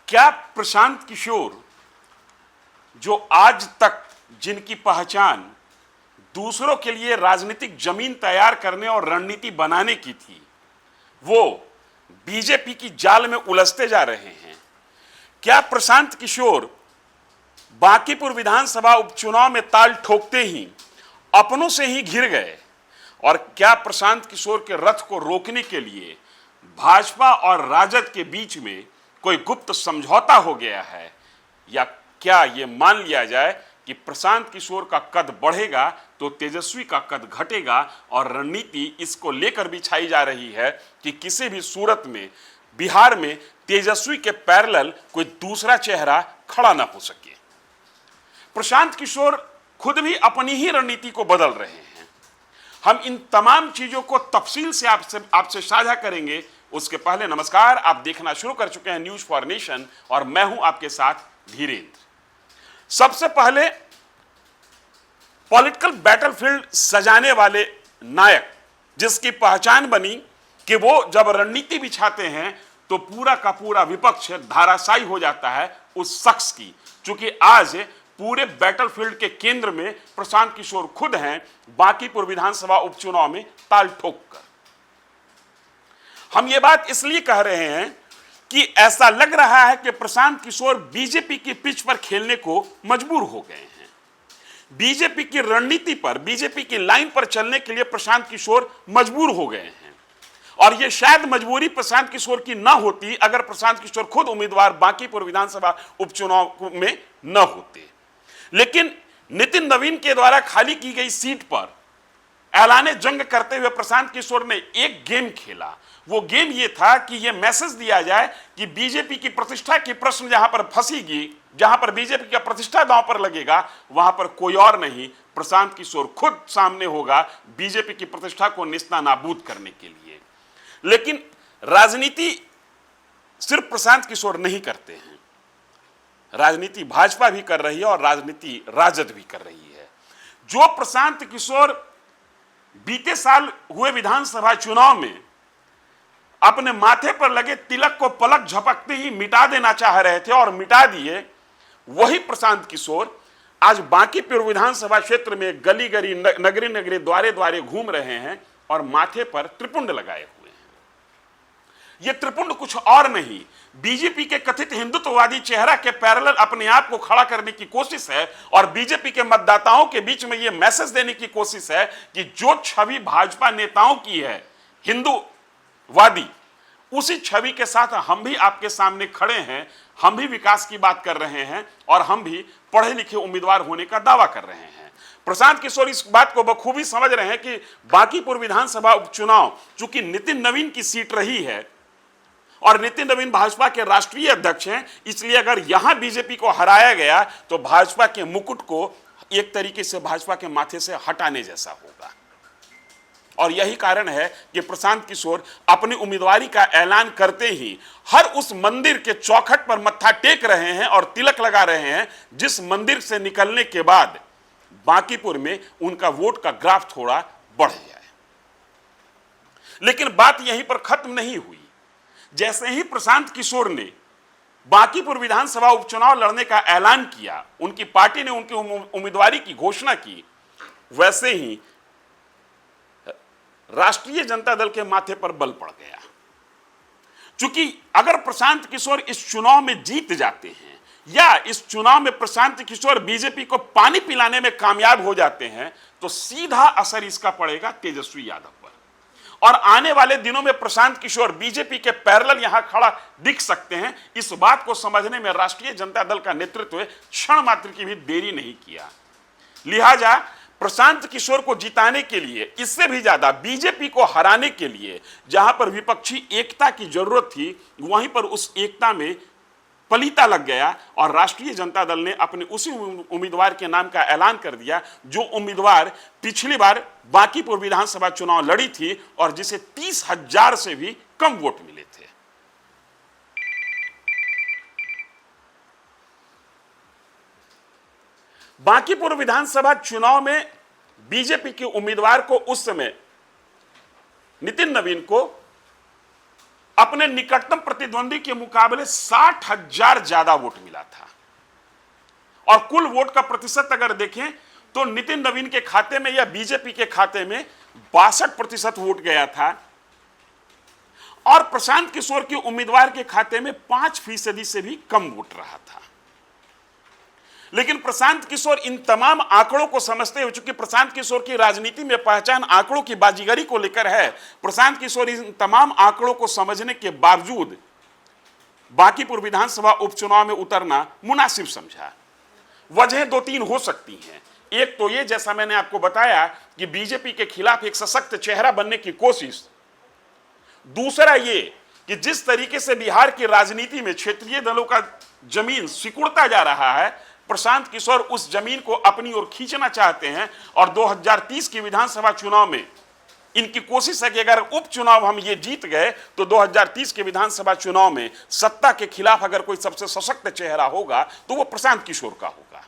क्या प्रशांत किशोर, जो आज तक जिनकी पहचान दूसरों के लिए राजनीतिक जमीन तैयार करने और रणनीति बनाने की थी, वो बीजेपी की जाल में उलझते जा रहे हैं? क्या प्रशांत किशोर बांकीपुर विधानसभा उपचुनाव में ताल ठोकते ही अपनों से ही घिर गए? और क्या प्रशांत किशोर के रथ को रोकने के लिए भाजपा और राजद के बीच में कोई गुप्त समझौता हो गया है? या क्या यह मान लिया जाए कि प्रशांत किशोर का कद बढ़ेगा तो तेजस्वी का कद घटेगा, और रणनीति इसको लेकर भी छाई जा रही है कि किसी भी सूरत में बिहार में तेजस्वी के पैरेलल कोई दूसरा चेहरा खड़ा ना हो सके? प्रशांत किशोर खुद भी अपनी ही रणनीति को बदल रहे हैं। हम इन तमाम चीजों को तफसील से आपसे साझा करेंगे। उसके पहले नमस्कार, आप देखना शुरू कर चुके हैं न्यूज फॉर नेशन और मैं हूं आपके साथ धीरेन्द्र। सबसे पहले पॉलिटिकल बैटलफील्ड सजाने वाले नायक, जिसकी पहचान बनी कि वो जब रणनीति बिछाते हैं तो पूरा का पूरा विपक्ष धाराशायी हो जाता है उस शख्स की, चूंकि आज पूरे बैटलफील्ड के केंद्र में प्रशांत किशोर खुद हैं, बांकीपुर विधानसभा उपचुनाव में ताल ठोककर। हम ये बात इसलिए कह रहे हैं कि ऐसा लग रहा है कि प्रशांत किशोर बीजेपी की पिच पर खेलने को मजबूर हो गए हैं। बीजेपी की रणनीति पर, बीजेपी की लाइन पर चलने के लिए प्रशांत किशोर मजबूर हो गए हैं। और यह शायद मजबूरी प्रशांत किशोर की ना होती अगर प्रशांत किशोर खुद उम्मीदवार बांकीपुर विधानसभा उपचुनाव में न होते। लेकिन नितिन नवीन के द्वारा खाली की गई सीट पर ऐलाने जंग करते हुए प्रशांत किशोर ने एक गेम खेला। वो गेम ये था कि ये मैसेज दिया जाए कि बीजेपी की प्रतिष्ठा की प्रश्न जहां पर फंसीगी, जहां पर बीजेपी का प्रतिष्ठा दांव पर लगेगा, वहां पर कोई और नहीं, प्रशांत किशोर खुद सामने होगा बीजेपी की प्रतिष्ठा को नेस्तनाबूद करने के लिए। लेकिन राजनीति सिर्फ प्रशांत किशोर नहीं करते हैं, राजनीति भाजपा भी कर रही है और राजनीति राजद भी कर रही है। जो प्रशांत किशोर बीते साल हुए विधानसभा चुनाव में अपने माथे पर लगे तिलक को पलक झपकते ही मिटा देना चाह रहे थे और मिटा दिए, वही प्रशांत किशोर आज बांकीपुर विधानसभा क्षेत्र में गली गली, नगरी नगरी, द्वारे द्वारे घूम रहे हैं और माथे पर त्रिपुंड लगाए हुए हैं। यह त्रिपुंड कुछ और नहीं, बीजेपी के कथित हिंदुत्ववादी चेहरा के पैरेलल अपने आप को खड़ा करने की कोशिश है और बीजेपी के मतदाताओं के बीच में यह मैसेज देने की कोशिश है कि जो छवि भाजपा नेताओं की है हिंदूवादी, उसी छवि के साथ हम भी आपके सामने खड़े हैं। हम भी विकास की बात कर रहे हैं और हम भी पढ़े लिखे उम्मीदवार होने का दावा कर रहे हैं। प्रशांत किशोर इस बात को बखूबी समझ रहे हैं कि बांकीपुर विधानसभा उपचुनाव चूंकि नितिन नवीन की सीट रही है और नितिन नवीन भाजपा के राष्ट्रीय अध्यक्ष हैं, इसलिए अगर यहां बीजेपी को हराया गया तो भाजपा के मुकुट को एक तरीके से भाजपा के माथे से हटाने जैसा होगा। और यही कारण है कि प्रशांत किशोर अपनी उम्मीदवारी का ऐलान करते ही हर उस मंदिर के चौखट पर मत्था टेक रहे हैं और तिलक लगा रहे हैं जिस मंदिर से निकलने के बाद बांकीपुर में उनका वोट का ग्राफ थोड़ा बढ़ जाए। लेकिन बात यहीं पर खत्म नहीं हुई। जैसे ही प्रशांत किशोर ने बांकीपुर विधानसभा उपचुनाव लड़ने का ऐलान किया, उनकी पार्टी ने उनकी उम्मीदवारी की घोषणा की, वैसे ही राष्ट्रीय जनता दल के माथे पर बल पड़ गया। चूंकि अगर प्रशांत किशोर इस चुनाव में जीत जाते हैं या इस चुनाव में प्रशांत किशोर बीजेपी को पानी पिलाने में कामयाब हो जाते हैं तो सीधा असर इसका पड़ेगा तेजस्वी यादव पर। और आने वाले दिनों में प्रशांत किशोर बीजेपी के पैरेलल यहां खड़ा दिख सकते हैं। इस बात को समझने में राष्ट्रीय जनता दल का नेतृत्व क्षण मात्र की भी देरी नहीं किया। लिहाजा प्रशांत किशोर को जिताने के लिए, इससे भी ज्यादा बीजेपी को हराने के लिए जहां पर विपक्षी एकता की जरूरत थी, वहीं पर उस एकता में पलीता लग गया और राष्ट्रीय जनता दल ने अपने उसी उम्मीदवार के नाम का ऐलान कर दिया जो उम्मीदवार पिछली बार बांकीपुर विधानसभा चुनाव लड़ी थी और जिसे 30,000 से भी कम वोट मिले थे। बांकीपुर विधानसभा चुनाव में बीजेपी के उम्मीदवार को उस समय नितिन नवीन को अपने निकटतम प्रतिद्वंदी के मुकाबले 60,000 ज्यादा वोट मिला था। और कुल वोट का प्रतिशत अगर देखें तो नितिन नवीन के खाते में या बीजेपी के खाते में 62% वोट गया था और प्रशांत किशोर के उम्मीदवार के खाते में 5% से भी कम वोट रहा था। लेकिन प्रशांत किशोर इन तमाम आंकड़ों को समझते हुए, चूंकि प्रशांत किशोर की राजनीति में पहचान आंकड़ों की बाजीगरी को लेकर है, प्रशांत किशोर इन तमाम आंकड़ों को समझने के बावजूद बांकीपुर विधानसभा उपचुनाव में उतरना मुनासिब समझा। वजह 2-3 हो सकती हैं। एक तो ये, जैसा मैंने आपको बताया, कि बीजेपी के खिलाफ एक सशक्त चेहरा बनने की कोशिश। दूसरा ये कि जिस तरीके से बिहार की राजनीति में क्षेत्रीय दलों का जमीन सिकुड़ता जा रहा है, प्रशांत किशोर उस जमीन को अपनी ओर खींचना चाहते हैं। और 2030 की विधानसभा चुनाव में इनकी कोशिश है कि अगर उपचुनाव हम ये जीत गए तो 2030 के विधानसभा चुनाव में सत्ता के खिलाफ अगर कोई सबसे सशक्त चेहरा होगा तो वो प्रशांत किशोर का होगा।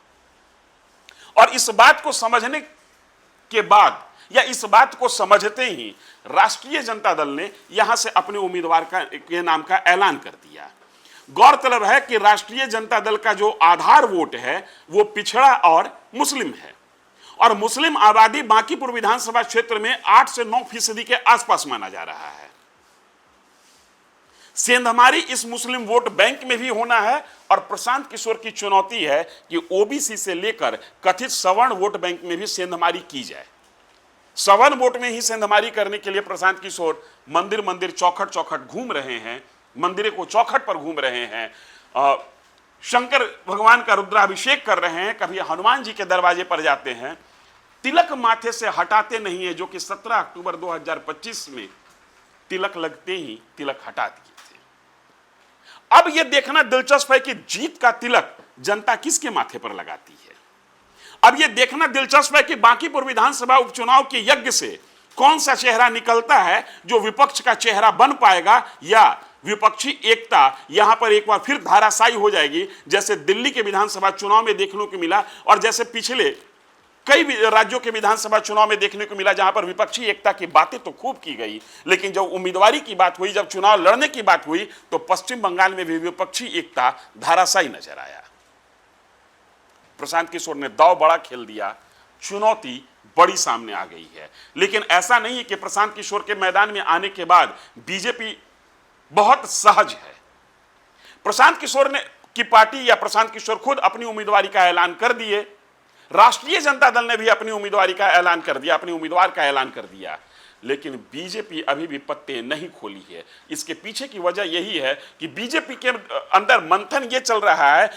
और इस बात को समझने के बाद या इस बात को समझते ही राष्ट्रीय जनता दल ने यहां से अपने उम्मीदवार के नाम का ऐलान कर दिया। गौरतलब है कि राष्ट्रीय जनता दल का जो आधार वोट है वो पिछड़ा और मुस्लिम है और मुस्लिम आबादी बांकीपुर विधानसभा क्षेत्र में 8 से 9% के आसपास माना जा रहा है। सेंधमारी इस मुस्लिम वोट बैंक में भी होना है और प्रशांत किशोर की चुनौती है कि ओबीसी से लेकर कथित सवर्ण वोट बैंक में भी सेंधमारी की जाए। सवर्ण वोट में ही सेंधमारी करने के लिए प्रशांत किशोर मंदिर मंदिर चौखट चौखट घूम रहे हैं, मंदिरों को चौखट पर घूम रहे हैं, शंकर भगवान का रुद्राभिषेक कर रहे हैं, कभी हनुमान जी के दरवाजे पर जाते हैं। तिलक माथे से हटाते नहीं है, जो कि 17 अक्टूबर 2025 में तिलक लगते ही तिलक हटा दिए थे। अब यह देखना दिलचस्प है कि जीत का तिलक जनता किसके माथे पर लगाती है। अब यह देखना दिलचस्प है कि बांकीपुर विधानसभा उपचुनाव के यज्ञ से कौन सा चेहरा निकलता है जो विपक्ष का चेहरा बन पाएगा, या विपक्षी एकता यहां पर एक बार फिर धाराशायी हो जाएगी, जैसे दिल्ली के विधानसभा चुनाव में देखने को मिला और जैसे पिछले कई राज्यों के विधानसभा चुनाव में देखने को मिला, जहां पर विपक्षी एकता की बातें तो खूब की गई, लेकिन जब उम्मीदवारी की बात हुई, जब चुनाव लड़ने की बात हुई, तो पश्चिम बंगाल में भी विपक्षी एकता धाराशायी नजर आया। प्रशांत किशोर ने दांव बड़ा खेल दिया, चुनौती बड़ी सामने आ गई है। लेकिन ऐसा नहीं है कि प्रशांत किशोर के मैदान में आने के बाद बीजेपी बहुत सहज है। प्रशांत किशोर ने की पार्टी या प्रशांत किशोर खुद अपनी उम्मीदवारी का ऐलान कर दिए। राष्ट्रीय जनता दल ने भी अपनी उम्मीदवारी का ऐलान कर दिया, अपने उम्मीदवार का ऐलान कर दिया। लेकिन बीजेपी अभी भी पत्ते नहीं खोली है। इसके पीछे की वजह यही है कि बीजेपी के अंदर मंथन ये चल रहा है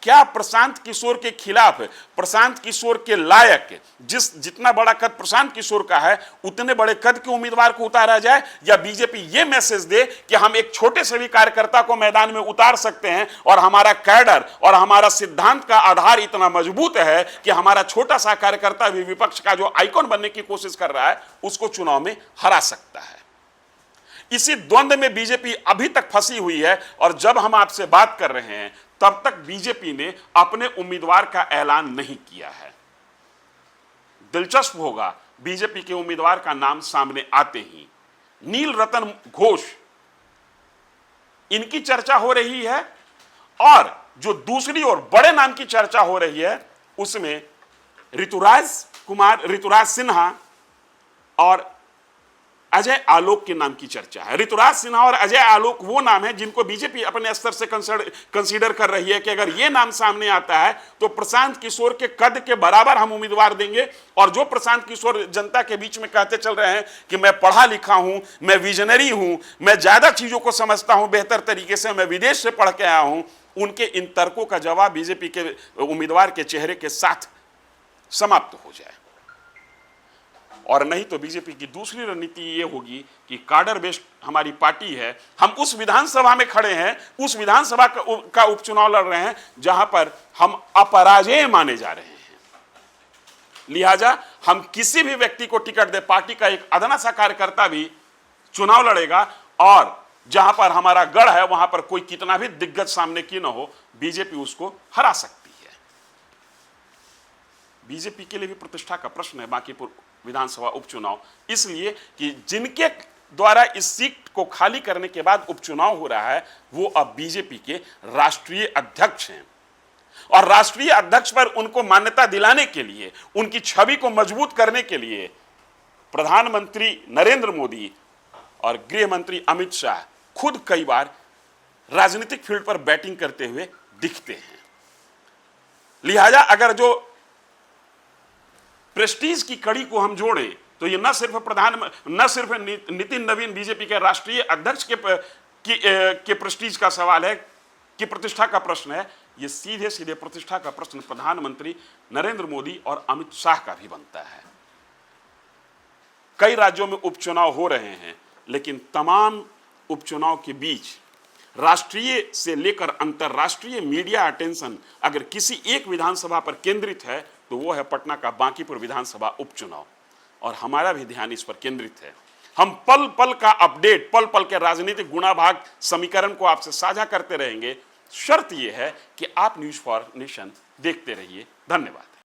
क्या प्रशांत किशोर के खिलाफ, प्रशांत किशोर के लायक, जितना बड़ा कद प्रशांत किशोर का है उतने बड़े कद के उम्मीदवार को उतारा जाए, या बीजेपी ये मैसेज दे कि हम एक छोटे से भी कार्यकर्ता को मैदान में उतार सकते हैं और हमारा कैडर और हमारा सिद्धांत का आधार इतना मजबूत है कि हमारा छोटा सा कार्यकर्ता भी विपक्ष का जो आइकॉन बनने की कोशिश कर रहा है उसको चुनाव में हरा सकता है। इसी द्वंद्व में बीजेपी अभी तक फंसी हुई है और जब हम आपसे बात कर रहे हैं तब तक बीजेपी ने अपने उम्मीदवार का ऐलान नहीं किया है। दिलचस्प होगा, बीजेपी के उम्मीदवार का नाम सामने आते ही नील रतन घोष, इनकी चर्चा हो रही है, और जो दूसरी ओर बड़े नाम की चर्चा हो रही है उसमें ऋतुराज सिन्हा और अजय आलोक के नाम की चर्चा है। ऋतुराज सिन्हा और अजय आलोक वो नाम है जिनको बीजेपी अपने स्तर से कंसीडर कर रही है कि अगर ये नाम सामने आता है तो प्रशांत किशोर के कद के बराबर हम उम्मीदवार देंगे। और जो प्रशांत किशोर जनता के बीच में कहते चल रहे हैं कि मैं पढ़ा लिखा हूं, मैं विजनरी हूं, मैं ज्यादा चीजों को समझता हूं बेहतर तरीके से, मैं विदेश से पढ़ के आया हूं, उनके इन तर्कों का जवाब बीजेपी के उम्मीदवार के चेहरे के साथ समाप्त हो जाए। और नहीं तो बीजेपी की दूसरी रणनीति ये होगी कि काडर बेस्ड हमारी पार्टी है, हम उस विधानसभा में खड़े हैं, उस विधानसभा का उपचुनाव लड़ रहे हैं जहां पर हम अपराजेय माने जा रहे हैं, लिहाजा हम किसी भी व्यक्ति को टिकट दे, पार्टी का एक अदना सा कार्यकर्ता भी चुनाव लड़ेगा, और जहां पर हमारा गढ़ है वहां पर कोई कितना भी दिग्गज सामने क्यों न हो, बीजेपी उसको हरा सकती है। बीजेपी के लिए भी प्रतिष्ठा का प्रश्न है बांकीपुर विधानसभा उपचुनाव, इसलिए कि जिनके द्वारा इस सीट को खाली करने के बाद उपचुनाव हो रहा है, वो अब बीजेपी के राष्ट्रीय अध्यक्ष हैं। और राष्ट्रीय अध्यक्ष पर उनको मान्यता दिलाने के लिए, उनकी छवि को मजबूत करने के लिए प्रधानमंत्री नरेंद्र मोदी और गृह मंत्री अमित शाह खुद कई बार राजनीतिक फील्ड पर बैटिंग करते हुए दिखते हैं। लिहाजा अगर जो प्रेस्टीज की कड़ी को हम जोड़ें तो ये न सिर्फ नितिन नवीन बीजेपी के राष्ट्रीय अध्यक्ष के प्रेस्टीज का सवाल है, कि प्रतिष्ठा का प्रश्न है, ये सीधे सीधे प्रतिष्ठा का प्रश्न प्रधानमंत्री नरेंद्र मोदी और अमित शाह का भी बनता है। कई राज्यों में उपचुनाव हो रहे हैं, लेकिन तमाम उपचुनाव के बीच राष्ट्रीय से लेकर अंतर्राष्ट्रीय मीडिया अटेंशन अगर किसी एक विधानसभा पर केंद्रित है तो वो है पटना का बांकीपुर विधानसभा उपचुनाव, और हमारा भी ध्यान इस पर केंद्रित है। हम पल पल का अपडेट, पल पल के राजनीतिक गुणाभाग समीकरण को आपसे साझा करते रहेंगे। शर्त यह है कि आप न्यूज़ फॉर नेशन देखते रहिए। धन्यवाद।